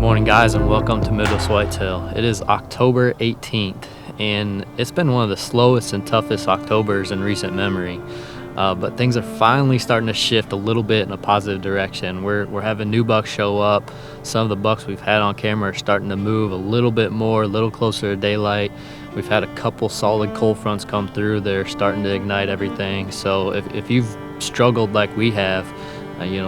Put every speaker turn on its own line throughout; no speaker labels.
Morning guys, and welcome to Midwest Whitetail. It is October 18th and it's been one of the slowest and toughest Octobers in recent memory, but things are finally starting to shift a little bit in a positive direction. We're having new bucks show up. Some of the bucks we've had on camera are starting to move a little bit more, a little closer to daylight. We've had a couple solid cold fronts come through. They're starting to ignite everything. So if you've struggled like we have,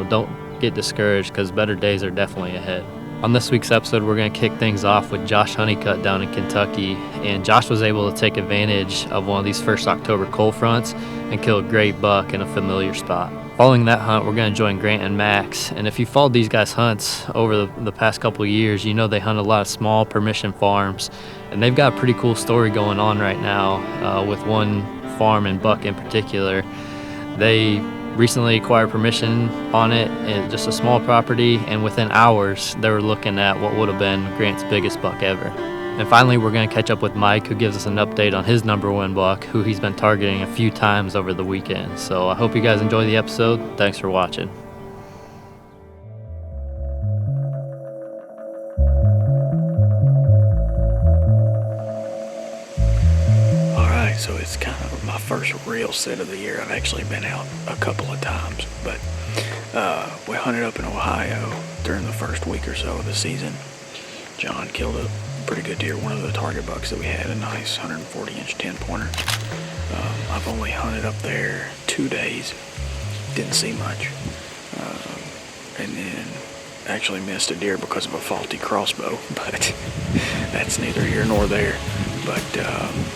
don't get discouraged, because better days are definitely ahead. On this week's episode, we're going to kick things off with Josh Honeycutt down in Kentucky, and Josh was able to take advantage of one of these first October cold fronts and kill a great buck in a familiar spot. Following that hunt, we're going to join Grant and Max, and if you followed these guys' hunts over the past couple of years, you know they hunt a lot of small permission farms, and they've got a pretty cool story going on right now with one farm and buck in particular. They recently acquired permission on it, and just a small property, and within hours they were looking at what would have been Grant's biggest buck ever. And finally, we're going to catch up with Mike, who gives us an update on his number one buck, who he's been targeting a few times over the weekend. So I hope you guys enjoy the episode. Thanks for watching.
So it's kind of my first real set of the year. I've actually been out a couple of times, but we hunted up in Ohio during the first week or so of the season. John killed a pretty good deer, one of the target bucks that we had, a nice 140-inch 10-pointer. I've only hunted up there 2 days, didn't see much, and then actually missed a deer because of a faulty crossbow, but that's neither here nor there. But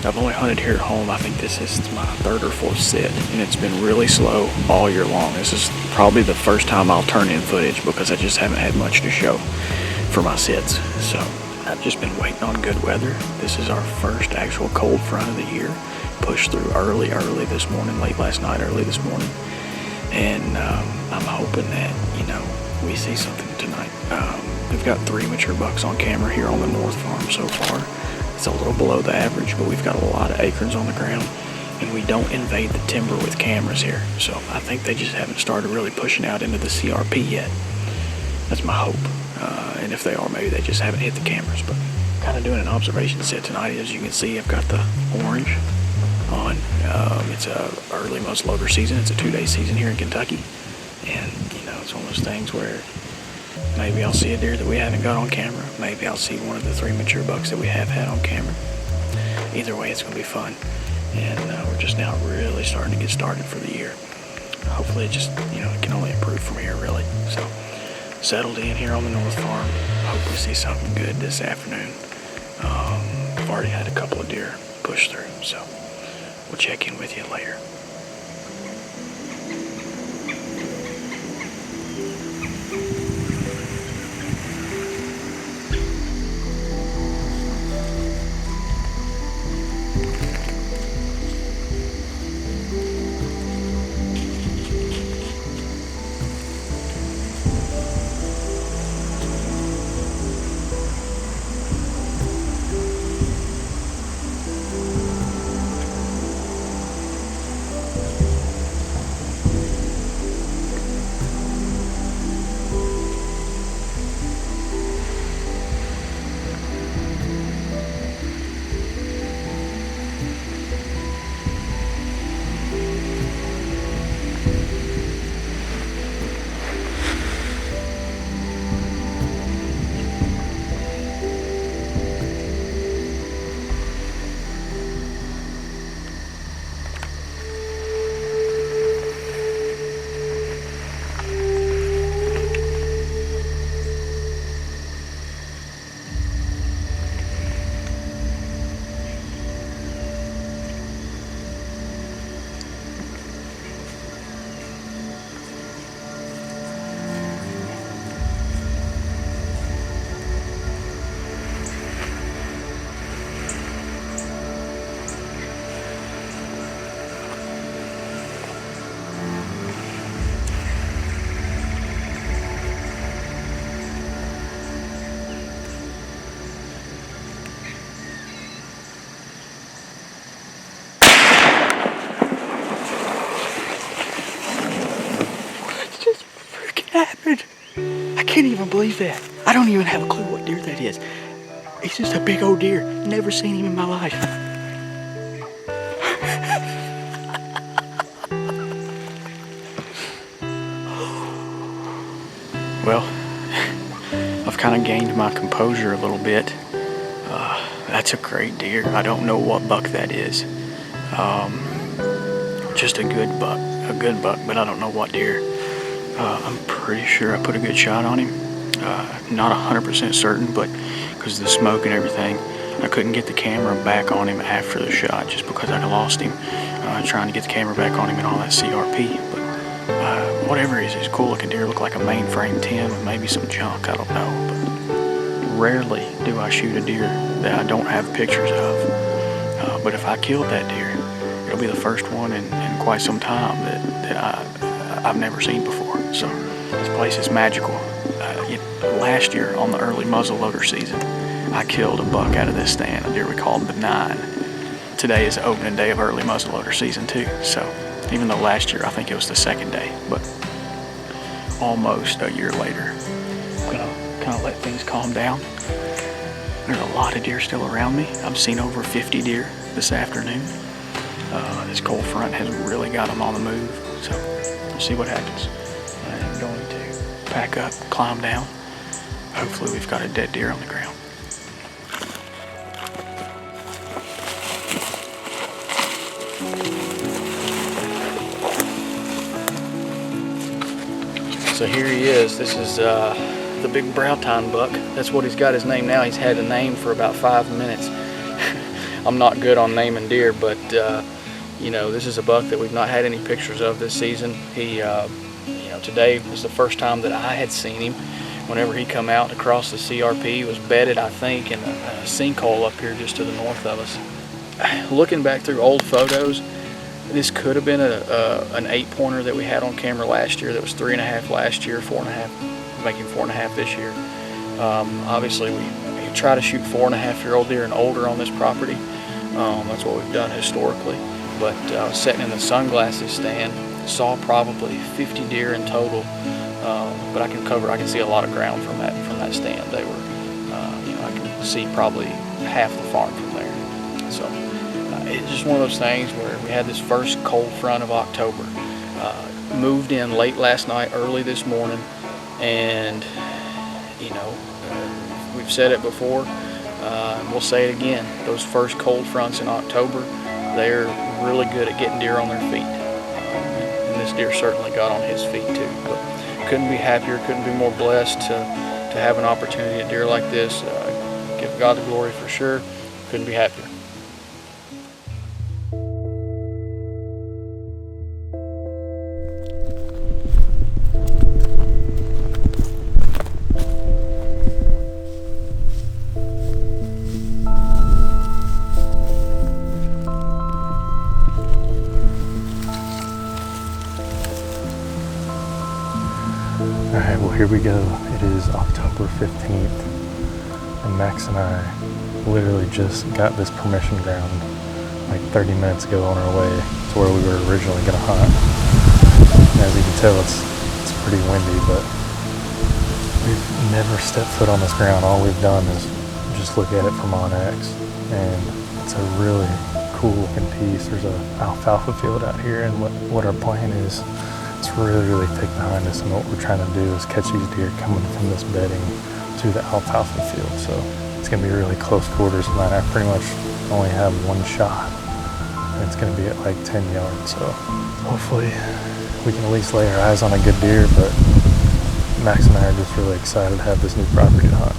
I've only hunted here at home. I think this is my third or fourth sit, and it's been really slow all year long. This is probably the first time I'll turn in footage, because I just haven't had much to show for my sits. So I've just been waiting on good weather. This is our first actual cold front of the year. Pushed through early this morning, late last night, early this morning. And I'm hoping that, we see something tonight. We've got 3 mature bucks on camera here on the North Farm so far. It's a little below the average, but we've got a lot of acorns on the ground, and we don't invade the timber with cameras here. So I think they just haven't started really pushing out into the CRP yet. That's my hope. And if they are, maybe they just haven't hit the cameras. But kind of doing an observation set tonight. As you can see, I've got the orange on. It's a early muzzleloader season. It's a 2-day season here in Kentucky. And, it's one of those things where maybe I'll see a deer that we haven't got on camera. Maybe I'll see one of the 3 mature bucks that we have had on camera. Either way, it's going to be fun. And we're just now really starting to get started for the year. Hopefully it just, it can only improve from here, really. So, settled in here on the North Farm. Hope we see something good this afternoon. I've already had a couple of deer push through, so we'll check in with you later. I can't even believe that. I don't even have a clue what deer that is. He's just a big old deer. Never seen him in my life. Well, I've kind of gained my composure a little bit. That's a great deer. I don't know what buck that is. Just a good buck, but I don't know what deer. I'm pretty sure I put a good shot on him. Not 100% certain, but because of the smoke and everything, I couldn't get the camera back on him after the shot just because I lost him trying to get the camera back on him and all that CRP. But whatever it is, he's a cool looking deer. Look like a mainframe 10 with maybe some junk, I don't know. But rarely do I shoot a deer that I don't have pictures of. But if I killed that deer, it'll be the first one in quite some time that I've never seen before. So this place is magical. Last year on the early muzzleloader season, I killed a buck out of this stand, a deer we called the 9. Today is the opening day of early muzzleloader season too. So even though last year I think it was the second day, but almost a year later, I'm gonna kind of let things calm down. There's a lot of deer still around me. I've seen over 50 deer this afternoon. This cold front has really got them on the move, so we'll see what happens. I'm going to pack up, climb down. Hopefully we've got a dead deer on the ground. So here he is. This is the big brow tine buck. That's what he's got his name now. He's had a name for about 5 minutes. I'm not good on naming deer, but you know, this is a buck that we've not had any pictures of this season. He, you know, today was the first time that I had seen him. Whenever he come out across the CRP, he was bedded, I think, in a sinkhole up here just to the north of us. Looking back through old photos, this could have been an 8-pointer that we had on camera last year. That was 3.5 last year, 4.5, making 4.5 this year. Obviously, we try to shoot 4.5-year-old deer and older on this property. That's what we've done historically. But sitting in the sunglasses stand, saw probably 50 deer in total. But I can see a lot of ground from that stand. They were, you know, I can see probably half the farm from there. So it's just one of those things where we had this first cold front of October. Moved in late last night, early this morning, and you know, we've said it before, and we'll say it again. Those first cold fronts in October, they're really good at getting deer on their feet. And this deer certainly got on his feet too. But couldn't be happier, couldn't be more blessed to have an opportunity at deer like this. Give God the glory for sure. Couldn't be happier.
Alright, well here we go. It is October 15th, and Max and I literally just got this permission ground like 30 minutes ago on our way to where we were originally going to hunt. And as you can tell, it's pretty windy, but we've never stepped foot on this ground. All we've done is just look at it from on-X, and it's a really cool looking piece. There's an alfalfa field out here, and what our plan is, it's really, really thick behind us, and what we're trying to do is catch these deer coming from this bedding to the alfalfa field. So it's going to be really close quarters tonight. I pretty much only have one shot, and it's going to be at like 10 yards. So hopefully we can at least lay our eyes on a good deer, but Max and I are just really excited to have this new property to hunt.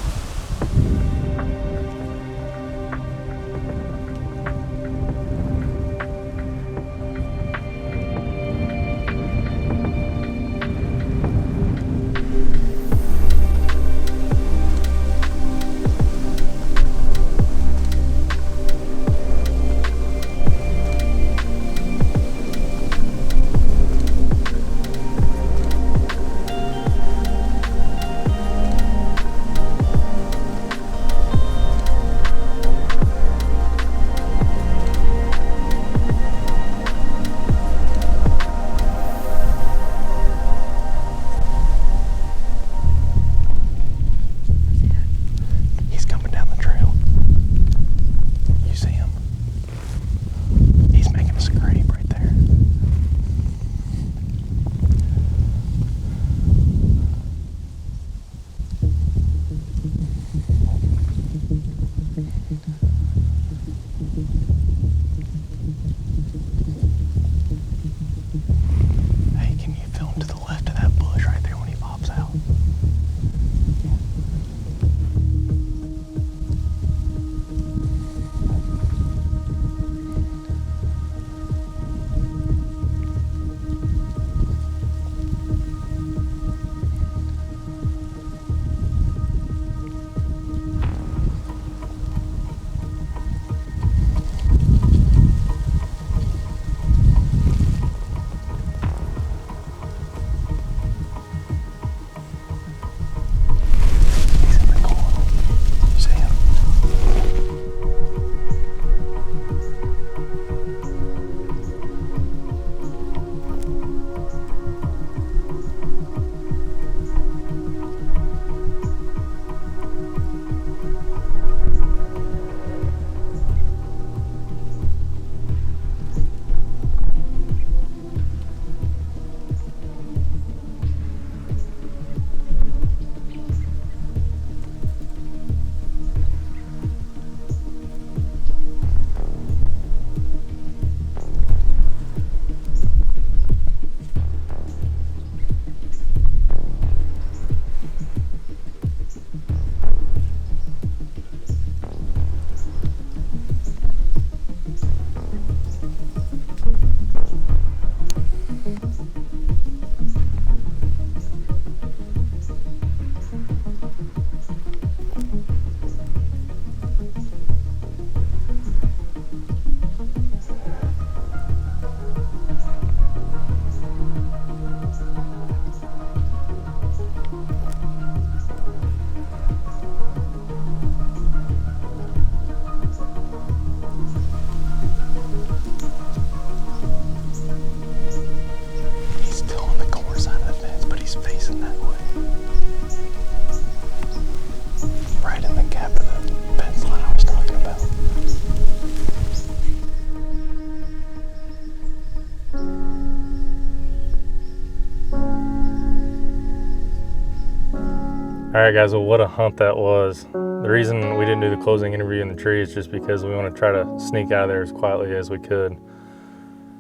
All right, guys, well, what a hunt that was. The reason we didn't do the closing interview in the tree is just because we want to try to sneak out of there as quietly as we could.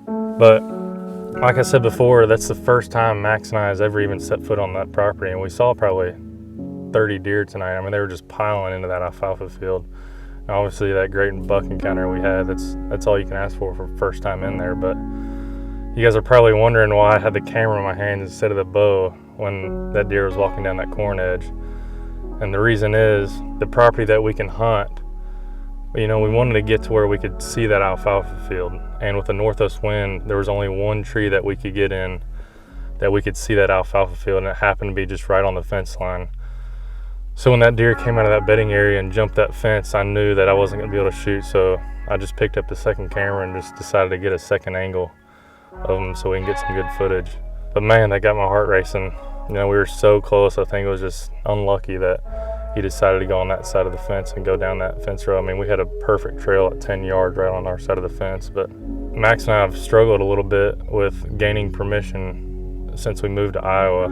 But like I said before, that's the first time Max and I has ever even set foot on that property, and we saw probably 30 deer tonight. I mean, they were just piling into that alfalfa field. And obviously, that great buck encounter we had, that's all you can ask for first time in there. But you guys are probably wondering why I had the camera in my hand instead of the bow when that deer was walking down that corn edge. And the reason is the property that we can hunt, you know, we wanted to get to where we could see that alfalfa field. And with the northwest wind, there was only one tree that we could get in that we could see that alfalfa field, and it happened to be just right on the fence line. So when that deer came out of that bedding area and jumped that fence, I knew that I wasn't going to be able to shoot. So I just picked up the second camera and just decided to get a second angle of them so we can get some good footage. But man, that got my heart racing. You know, we were so close. I think it was just unlucky that he decided to go on that side of the fence and go down that fence row. I mean, we had a perfect trail at 10 yards right on our side of the fence. But Max and I have struggled a little bit with gaining permission since we moved to Iowa.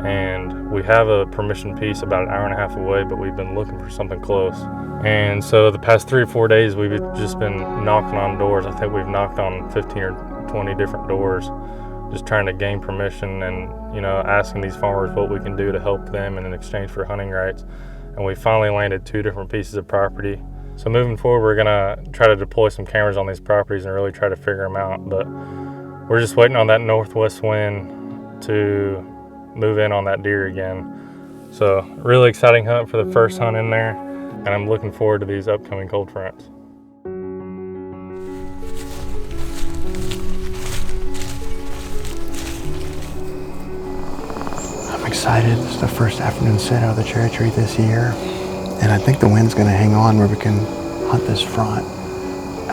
And we have a permission piece about an hour and a half away, but we've been looking for something close. And so the past 3 or 4 days, we've just been knocking on doors. I think we've knocked on 15 or 20 different doors, just trying to gain permission and, you know, asking these farmers what we can do to help them in exchange for hunting rights. And we finally landed 2 different pieces of property. So moving forward, we're gonna try to deploy some cameras on these properties and really try to figure them out. But we're just waiting on that northwest wind to move in on that deer again. So really exciting hunt for the first hunt in there, and I'm looking forward to these upcoming cold fronts.
I'm excited. It's the first afternoon set out of the cherry tree this year, and I think the wind's going to hang on where we can hunt this front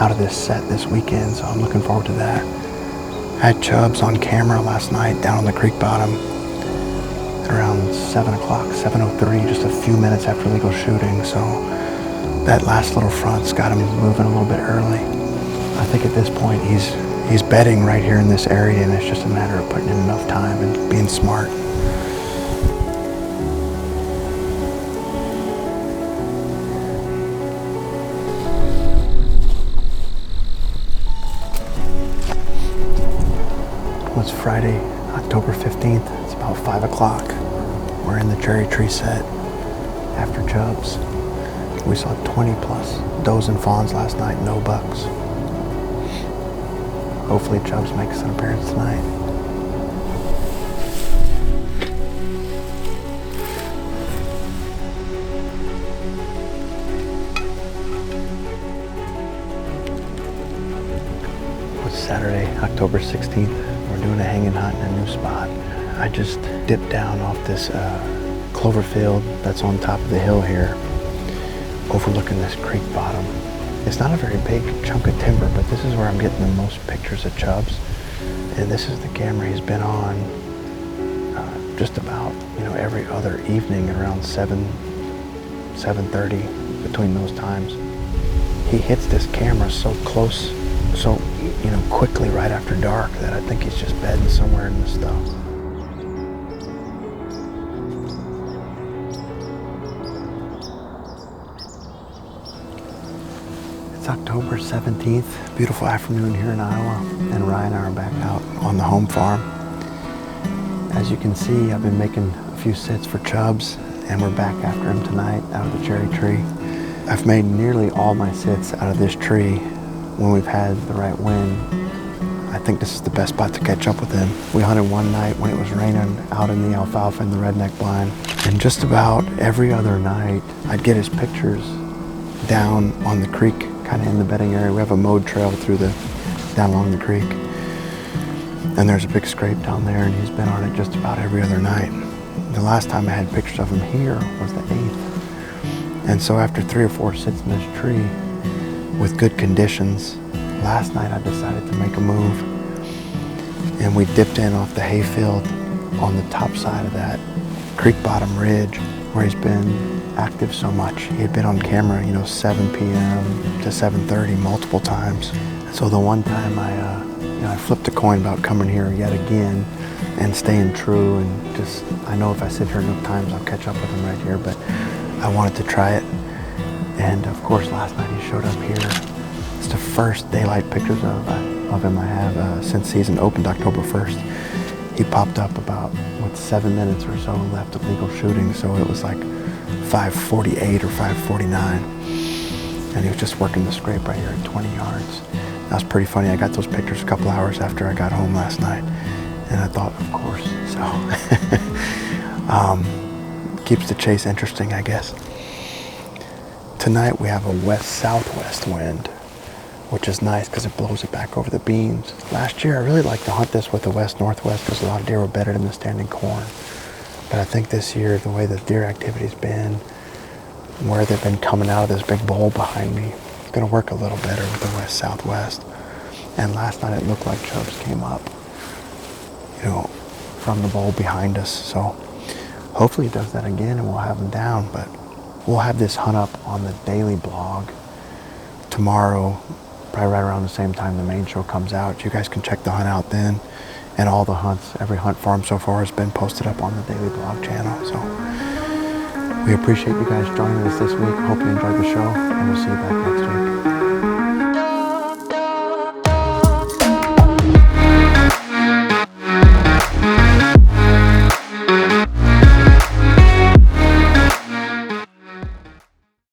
out of this set this weekend, so I'm looking forward to that. I had chubs on camera last night down on the creek bottom at around 7 o'clock, 7:03, just a few minutes after legal shooting, so that last little front's got him moving a little bit early. I think at this point he's bedding right here in this area, and it's just a matter of putting in enough time and being smart. It's Friday, October 15th. It's about 5 o'clock. We're in the cherry tree set after chubs. We saw 20 plus does and fawns last night, no bucks. Hopefully chubs makes an appearance tonight. It's Saturday, October 16th. We're doing a hanging hunt in a new spot. I just dipped down off this clover field that's on top of the hill here, overlooking this creek bottom. It's not a very big chunk of timber, but this is where I'm getting the most pictures of chubs. And this is the camera he's been on just about, you know, every other evening at around 7:30, between those times. He hits this camera so close, so, you know, quickly right after dark that I think he's just bedding somewhere in this stuff. It's October 17th, beautiful afternoon here in Iowa, and Ryan and I are back out on the home farm. As you can see, I've been making a few sits for chubs, and we're back after him tonight out of the cherry tree. I've made nearly all my sits out of this tree when we've had the right wind. I think this is the best spot to catch up with him. We hunted one night when it was raining out in the alfalfa and the redneck blind, and just about every other night I'd get his pictures down on the creek, kind of in the bedding area. We have a mowed trail down along the creek, and there's a big scrape down there, and he's been on it just about every other night. The last time I had pictures of him here was the 8th, and so after 3 or 4 sits in this tree with good conditions, last night I decided to make a move, and we dipped in off the hayfield on the top side of that creek bottom ridge where he's been active so much. He had been on camera, you know, 7 p.m. to 7:30 multiple times. And so the one time I flipped a coin about coming here yet again, and staying true, and just, I know if I sit here enough times I'll catch up with him right here, but I wanted to try it. And of course last night he showed up here. It's the first daylight pictures of him I have since season opened October 1st. He popped up about, 7 minutes or so left of legal shooting, so it was like 5:48 or 5:49. And he was just working the scrape right here at 20 yards. That was pretty funny. I got those pictures a couple hours after I got home last night, and I thought, of course, so. Keeps the chase interesting, I guess. Tonight we have a west-southwest wind, which is nice because it blows it back over the beams. Last year I really liked to hunt this with the west-northwest because a lot of deer were bedded in the standing corn. But I think this year, the way the deer activity's been, where they've been coming out of this big bowl behind me, it's going to work a little better with the west-southwest. And last night it looked like chubs came up, from the bowl behind us. So hopefully it does that again and we'll have them down. But we'll have this hunt up on the daily blog tomorrow, probably right around the same time the main show comes out. You guys can check the hunt out then. And all the hunts, every hunt farm so far has been posted up on the daily blog channel. So we appreciate you guys joining us this week. Hope you enjoyed the show, and we'll see you back next week.